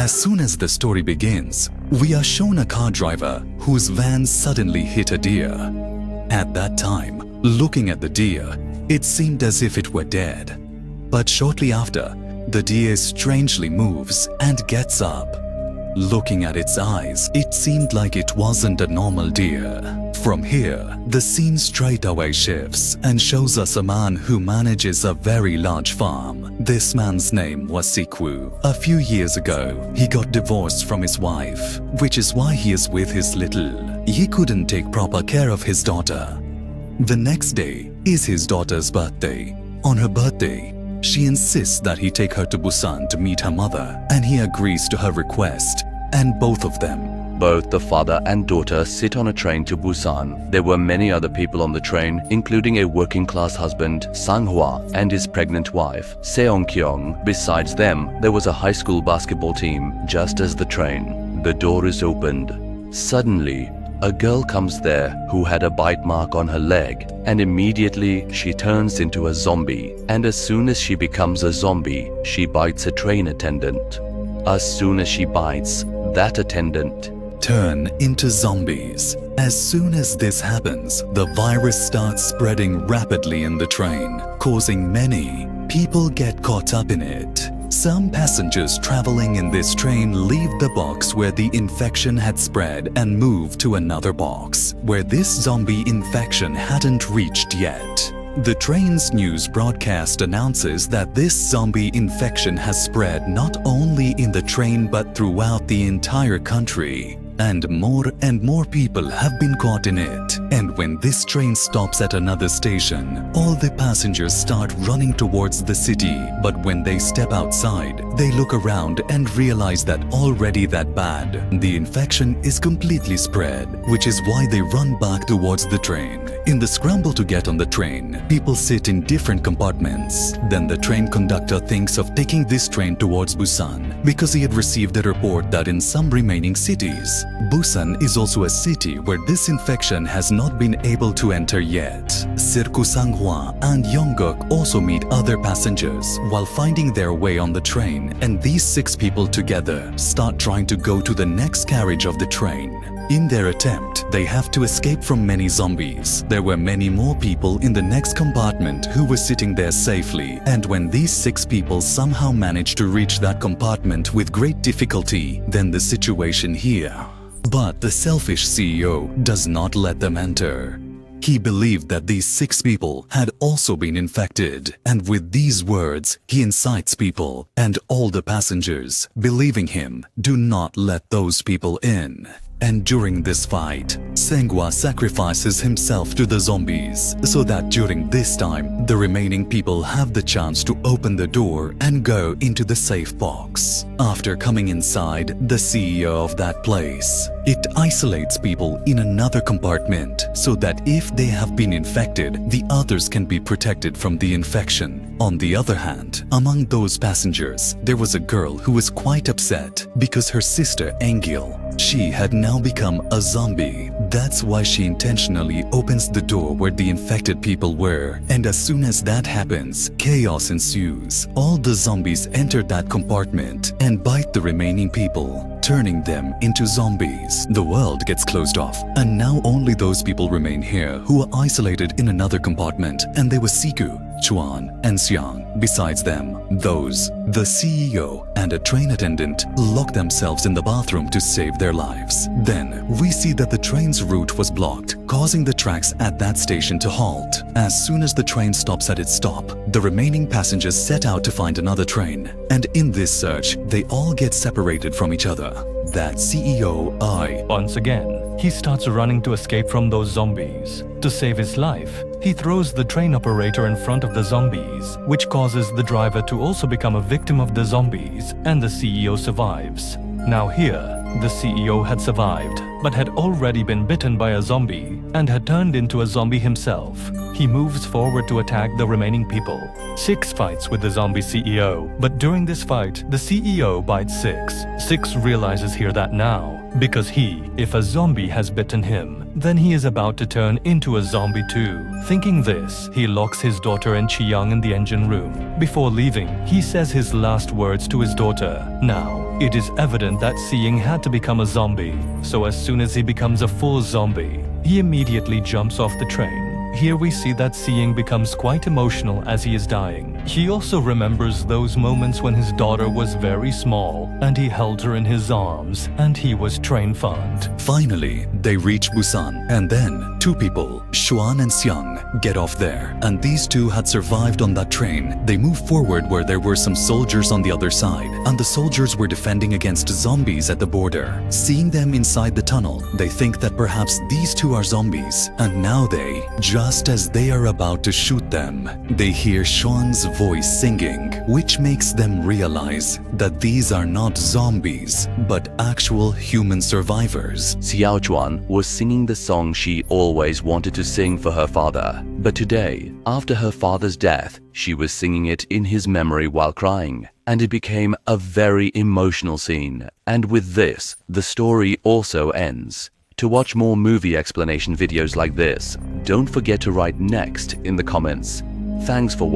As soon as the story begins, we are shown a car driver whose van suddenly hit a deer. At that time, looking at the deer, it seemed as if it were dead. But shortly after, the deer strangely moves and gets up. Looking at its eyes, it seemed like it wasn't a normal deer. From here, the scene straight away shifts and shows us a man who manages a very large farm. This man's name was Sikwu. A few years ago, he got divorced from his wife, which is why he is with his little. He couldn't take proper care of his daughter. The next day is his daughter's birthday. On her birthday, she insists that he take her to Busan to meet her mother, and he agrees to her request, and both the father and daughter sit on a train to Busan. There were many other people on the train, including a working-class husband, Sang-hwa, and his pregnant wife, Seong-kyung. Besides them, there was a high school basketball team. Just as the door is opened. Suddenly, a girl comes there who had a bite mark on her leg, and immediately she turns into a zombie. And as soon as she becomes a zombie, she bites a train attendant. As soon as she bites that attendant, turn into zombies. As soon as this happens, the virus starts spreading rapidly in the train, causing many people get caught up in it. Some passengers traveling in this train leave the box where the infection had spread and move to another box where this zombie infection hadn't reached yet. The train's news broadcast announces that this zombie infection has spread not only in the train but throughout the entire country. And more people have been caught in it. And when this train stops at another station, all the passengers start running towards the city. But when they step outside, they look around and realize that already that bad. The infection is completely spread, which is why they run back towards the train. In the scramble to get on the train, people sit in different compartments. Then the train conductor thinks of taking this train towards Busan because he had received a report that in some remaining cities, Busan is also a city where this infection has not been able to enter yet. Sirku Sang-hwa and Yongguk also meet other passengers while finding their way on the train, and these 6 people together start trying to go to the next carriage of the train. In their attempt, they have to escape from many zombies. There were many more people in the next compartment who were sitting there safely, and when these 6 people somehow managed to reach that compartment with great difficulty, then the situation here. But the selfish CEO does not let them enter. He believed that these 6 people had also been infected, and with these words, he incites people, and all the passengers, believing him, do not let those people in. And during this fight, Sang-hwa sacrifices himself to the zombies so that during this time, the remaining people have the chance to open the door and go into the safe box. After coming inside, the CEO of that place, it isolates people in another compartment so that if they have been infected, the others can be protected from the infection. On the other hand, among those passengers, there was a girl who was quite upset because her sister Engil, she had now become a zombie. That's why she intentionally opens the door where the infected people were. And as soon as that happens, chaos ensues. All the zombies enter that compartment and bite the remaining people, turning them into zombies. The world gets closed off, and now only those people remain here who are isolated in another compartment, and they were Siku, Chuan, and Xiang. Besides them, the CEO and a train attendant lock themselves in the bathroom to save their lives. Then, we see that the train's route was blocked, causing the tracks at that station to halt. As soon as the train stops at its stop, the remaining passengers set out to find another train. And in this search, they all get separated from each other. That CEO, Once again, he starts running to escape from those zombies. To save his life, he throws the train operator in front of the zombies, which causes the driver to also become a victim of the zombies, and the CEO survives. Now here, the CEO had survived, but had already been bitten by a zombie and had turned into a zombie himself. He moves forward to attack the remaining people. 6 fights with the zombie CEO, but during this fight, the CEO bites 6. 6 realizes here that now because if a zombie has bitten him, then he is about to turn into a zombie too. Thinking this, he locks his daughter and Chi-young in the engine room. Before leaving, he says his last words to his daughter. Now, it is evident that Seeing had to become a zombie, so as soon as he becomes a full zombie, he immediately jumps off the train. Here we see that Seeing becomes quite emotional as he is dying. He also remembers those moments when his daughter was very small and he held her in his arms and he was train fund. Finally, they reach Busan, and then two people, Xuan and Xiang, get off there. And these two had survived on that train. They move forward where there were some soldiers on the other side, and the soldiers were defending against zombies at the border. Seeing them inside the tunnel, they think that perhaps these two are zombies, and now just as they are about to shoot them, they hear Xuan's voice singing, which makes them realize that these are not zombies, but actual human survivors. Xiao Chuan was singing the song she always wanted to sing for her father. But today, after her father's death, she was singing it in his memory while crying. And it became a very emotional scene. And with this, the story also ends. To watch more movie explanation videos like this, don't forget to write next in the comments. Thanks for watching.